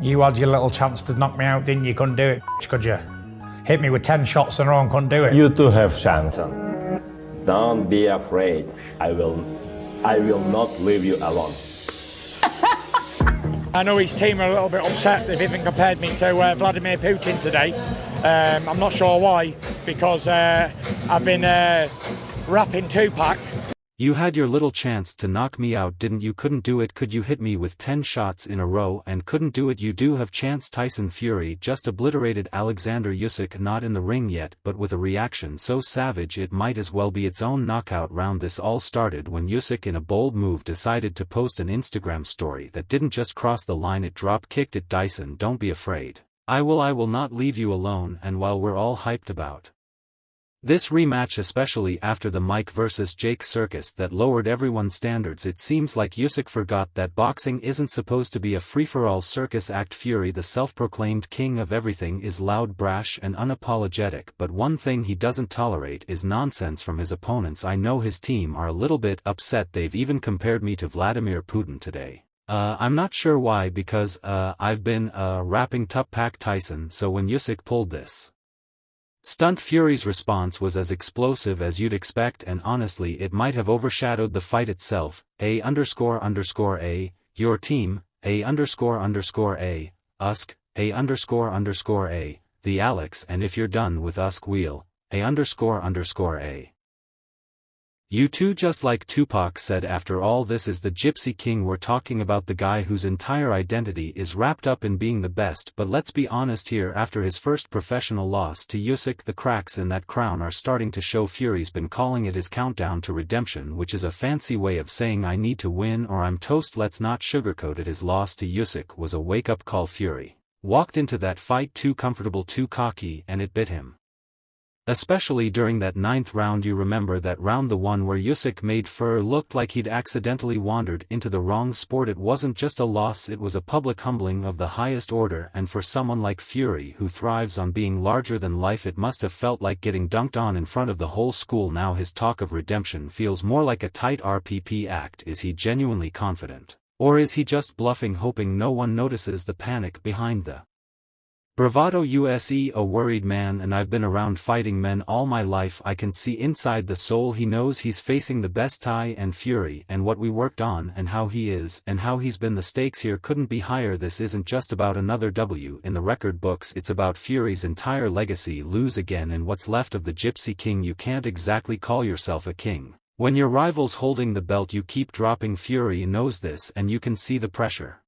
You had your little chance to knock me out, didn't you? Couldn't do it, could you? Hit me with 10 shots in a row and couldn't do it. You do have chance. Don't be afraid. I will not leave you alone. I know his team are a little bit upset. They've even compared me to Vladimir Putin today. I'm not sure why, because I've been rapping Tupac. You had your little chance to knock me out, didn't you? Couldn't do it. Could you hit me with 10 shots in a row and couldn't do it? You do have chance. Tyson Fury just obliterated Oleksandr Usyk, not in the ring yet, but with a reaction so savage it might as well be its own knockout round. This all started when Usyk, in a bold move, decided to post an Instagram story that didn't just cross the line, it drop-kicked it. Tyson, don't be afraid. I will not leave you alone. And while we're all hyped about this rematch, especially after the Mike vs. Jake circus that lowered everyone's standards, it seems like Usyk forgot that boxing isn't supposed to be a free-for-all circus act. Fury, the self-proclaimed king of everything, is loud, brash and unapologetic, but one thing he doesn't tolerate is nonsense from his opponents. I know his team are a little bit upset. They've even compared me to Vladimir Putin today. I'm not sure why, because I've been rapping Tupac. Tyson, so when Usyk pulled this stunt, Fury's response was as explosive as you'd expect, and honestly it might have overshadowed the fight itself. A__A, your team, A__A, Usyk, A__A, the Alex, and if you're done with Usyk, wheel, A__A. You two, just like Tupac said. After all, this is the Gypsy King. We're talking about the guy whose entire identity is wrapped up in being the best. But let's be honest here, after his first professional loss to Usyk, the cracks in that crown are starting to show. Fury's been calling it his countdown to redemption, which is a fancy way of saying I need to win or I'm toast. Let's not sugarcoat it. His loss to Usyk was a wake-up call. Fury walked into that fight too comfortable, too cocky, and it bit him. Especially during that 9th round. You remember that round, the one where Usyk made Fur look like he'd accidentally wandered into the wrong sport. It wasn't just a loss, it was a public humbling of the highest order, and for someone like Fury, who thrives on being larger than life, it must have felt like getting dunked on in front of the whole school. Now his talk of redemption feels more like a tight RPP act. Is he genuinely confident? Or is he just bluffing, hoping no one notices the panic behind the bravado? Use a worried man, and I've been around fighting men all my life. I can see inside the soul. He knows he's facing the best. Ty and Fury, and what we worked on, and how he is, and how he's been. The stakes here couldn't be higher. This isn't just about another W in the record books, it's about Fury's entire legacy. Lose again and what's left of the Gypsy King. You can't exactly call yourself a king when your rival's holding the belt. You keep dropping. Fury knows this, and you can see the pressure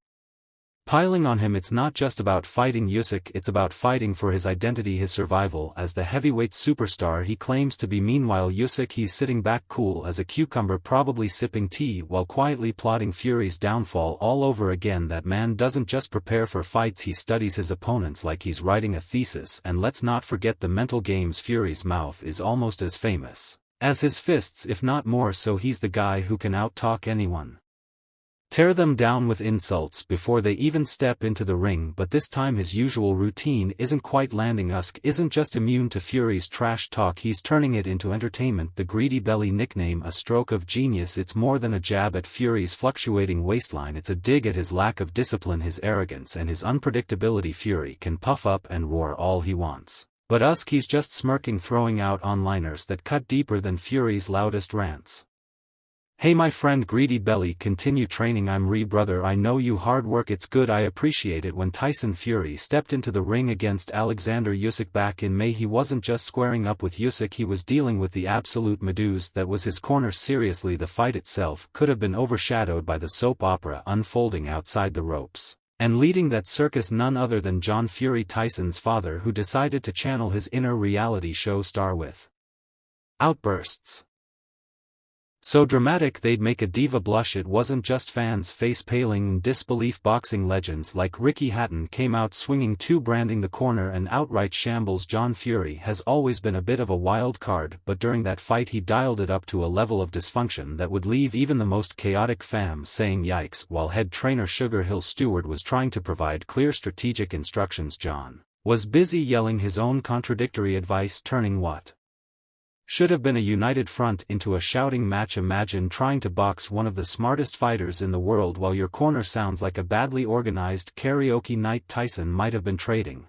piling on him. It's not just about fighting Usyk, it's about fighting for his identity, his survival as the heavyweight superstar he claims to be. Meanwhile, Usyk, he's sitting back cool as a cucumber, probably sipping tea while quietly plotting Fury's downfall all over again. That man doesn't just prepare for fights, he studies his opponents like he's writing a thesis. And let's not forget the mental games. Fury's mouth is almost as famous as his fists, if not more so. He's the guy who can out-talk anyone, tear them down with insults before they even step into the ring. But this time his usual routine isn't quite landing. Usyk isn't just immune to Fury's trash talk, he's turning it into entertainment. The greedy belly nickname, a stroke of genius. It's more than a jab at Fury's fluctuating waistline, it's a dig at his lack of discipline, his arrogance and his unpredictability. Fury can puff up and roar all he wants, but Usyk, he's just smirking, throwing out one-liners that cut deeper than Fury's loudest rants. Hey my friend Greedy Belly, continue training. I'm brother, I know you hard work, it's good, I appreciate it. When Tyson Fury stepped into the ring against Oleksandr Usyk back in May, he wasn't just squaring up with Usyk, he was dealing with the absolute medusa that was his corner. Seriously, the fight itself could have been overshadowed by the soap opera unfolding outside the ropes. And leading that circus, none other than John Fury, Tyson's father, who decided to channel his inner reality show star with outbursts so dramatic they'd make a diva blush. It wasn't just fans face paling in disbelief. Boxing legends like Ricky Hatton came out swinging too, branding the corner an outright shambles. John Fury has always been a bit of a wild card, but during that fight he dialed it up to a level of dysfunction that would leave even the most chaotic fam saying yikes. While head trainer Sugar Hill Stewart was trying to provide clear strategic instructions, John was busy yelling his own contradictory advice, turning what Should have been a united front into a shouting match. Imagine trying to box one of the smartest fighters in the world while your corner sounds like a badly organized karaoke night. Tyson might have been trading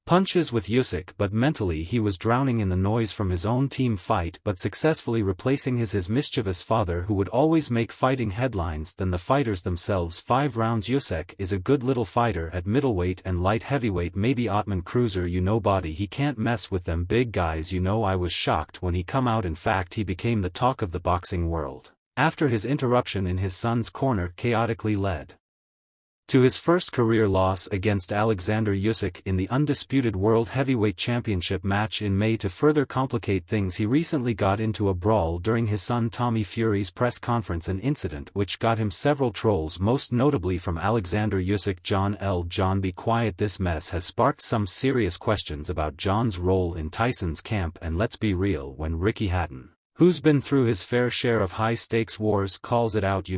punches with Usyk, but mentally he was drowning in the noise from his own team fight, but successfully replacing his mischievous father who would always make fighting headlines than the fighters themselves. 5 rounds. Usyk is a good little fighter at middleweight and light heavyweight, maybe Ottoman cruiser, body, he can't mess with them big guys. I was shocked when he come out. In fact, he became the talk of the boxing world after his interruption in his son's corner chaotically led to his first career loss against Oleksandr Usyk in the undisputed World Heavyweight Championship match in May. To further complicate things, he recently got into a brawl during his son Tommy Fury's press conference, an incident which got him several trolls, most notably from Oleksandr Usyk. John, be quiet. This mess has sparked some serious questions about John's role in Tyson's camp, and let's be real, when Ricky Hatton, who's been through his fair share of high-stakes wars, calls it out,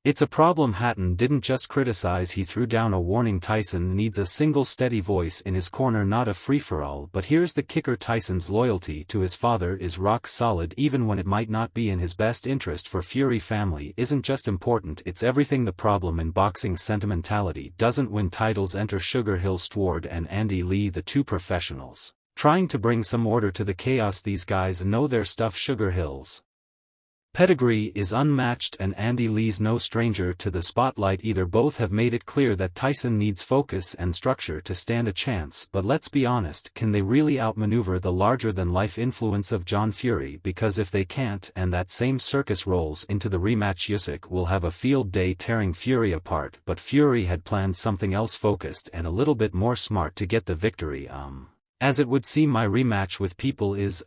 it's a problem. Hatton didn't just criticize, he threw down a warning. Tyson needs a single steady voice in his corner, not a free-for-all. But here's the kicker: Tyson's loyalty to his father is rock solid, even when it might not be in his best interest. For Fury, family isn't just important, it's everything. The problem in boxing: sentimentality doesn't win titles. Enter Sugar Hill Stewart and Andy Lee, the two professionals trying to bring some order to the chaos. These guys know their stuff. Sugar Hill's pedigree is unmatched, and Andy Lee's no stranger to the spotlight either. Both have made it clear that Tyson needs focus and structure to stand a chance, but let's be honest, can they really outmaneuver the larger-than-life influence of John Fury? Because if they can't, and that same circus rolls into the rematch, Usyk will have a field day tearing Fury apart. But Fury had planned something else, focused and a little bit more smart to get the victory. As it would seem, my rematch with people is,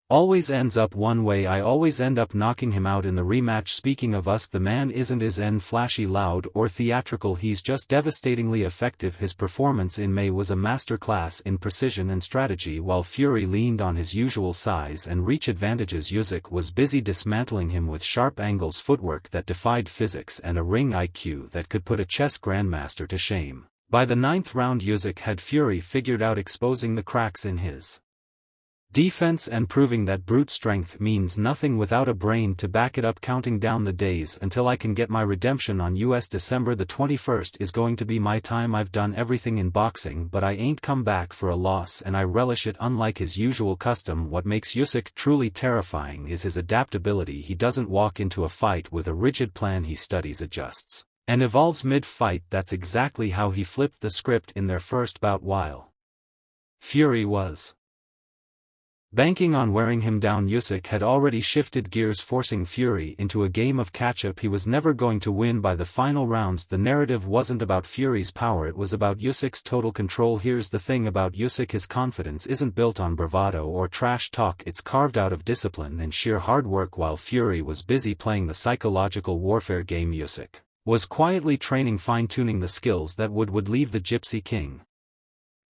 always ends up one way. I always end up knocking him out in the rematch. Speaking of Usyk, the man isn't flashy, loud, or theatrical, he's just devastatingly effective. His performance in May was a masterclass in precision and strategy. While Fury leaned on his usual size and reach advantages, Usyk was busy dismantling him with sharp angles, footwork that defied physics, and a ring IQ that could put a chess grandmaster to shame. By the 9th round, Usyk had Fury figured out, exposing the cracks in his defense and proving that brute strength means nothing without a brain to back it up. Counting down the days until I can get my redemption on US December the 21st is going to be my time. I've done everything in boxing, but I ain't come back for a loss, and I relish it. Unlike his usual custom, what makes Usyk truly terrifying is his adaptability. He doesn't walk into a fight with a rigid plan, he studies, adjusts, and evolves mid-fight. That's exactly how he flipped the script in their first bout. While Fury was banking on wearing him down, Usyk had already shifted gears, forcing Fury into a game of catch-up. He was never going to win by the final rounds. The narrative wasn't about Fury's power, it was about Usyk's total control. Here's the thing about Usyk: his confidence isn't built on bravado or trash talk, it's carved out of discipline and sheer hard work. While Fury was busy playing the psychological warfare game, Usyk was quietly training, fine-tuning the skills that would leave the Gypsy King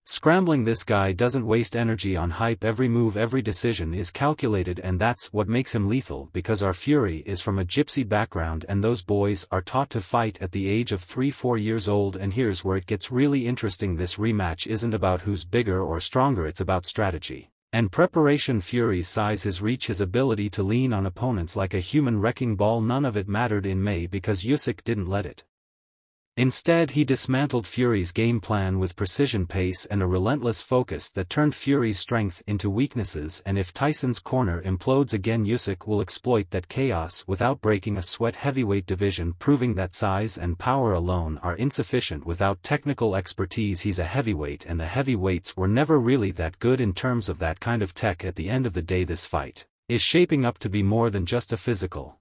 scrambling. This guy doesn't waste energy on hype. Every move, every decision is calculated, and that's what makes him lethal. Because our Fury is from a gypsy background, and those boys are taught to fight at the age of 3-4 years old. And here's where it gets really interesting: this rematch isn't about who's bigger or stronger, it's about strategy and preparation. Fury's size, his reach, his ability to lean on opponents like a human wrecking ball, none of it mattered in May because Usyk didn't let it. Instead, he dismantled Fury's game plan with precision, pace, and a relentless focus that turned Fury's strength into weaknesses. And if Tyson's corner implodes again, Usyk will exploit that chaos without breaking a sweat. Heavyweight division, proving that size and power alone are insufficient without technical expertise. He's a heavyweight, and the heavyweights were never really that good in terms of that kind of tech. At the end of the day, this fight is shaping up to be more than just a physical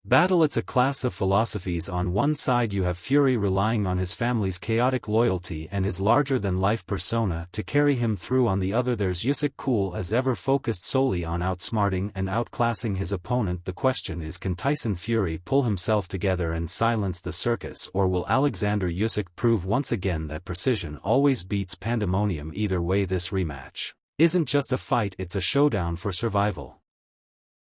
battle, it's a clash of philosophies. On one side you have Fury relying on his family's chaotic loyalty and his larger-than-life persona to carry him through. On the other there's Usyk, cool as ever, focused solely on outsmarting and outclassing his opponent. The question is, can Tyson Fury pull himself together and silence the circus, or will Oleksandr Usyk prove once again that precision always beats pandemonium? Either way, this rematch isn't just a fight, it's a showdown for survival.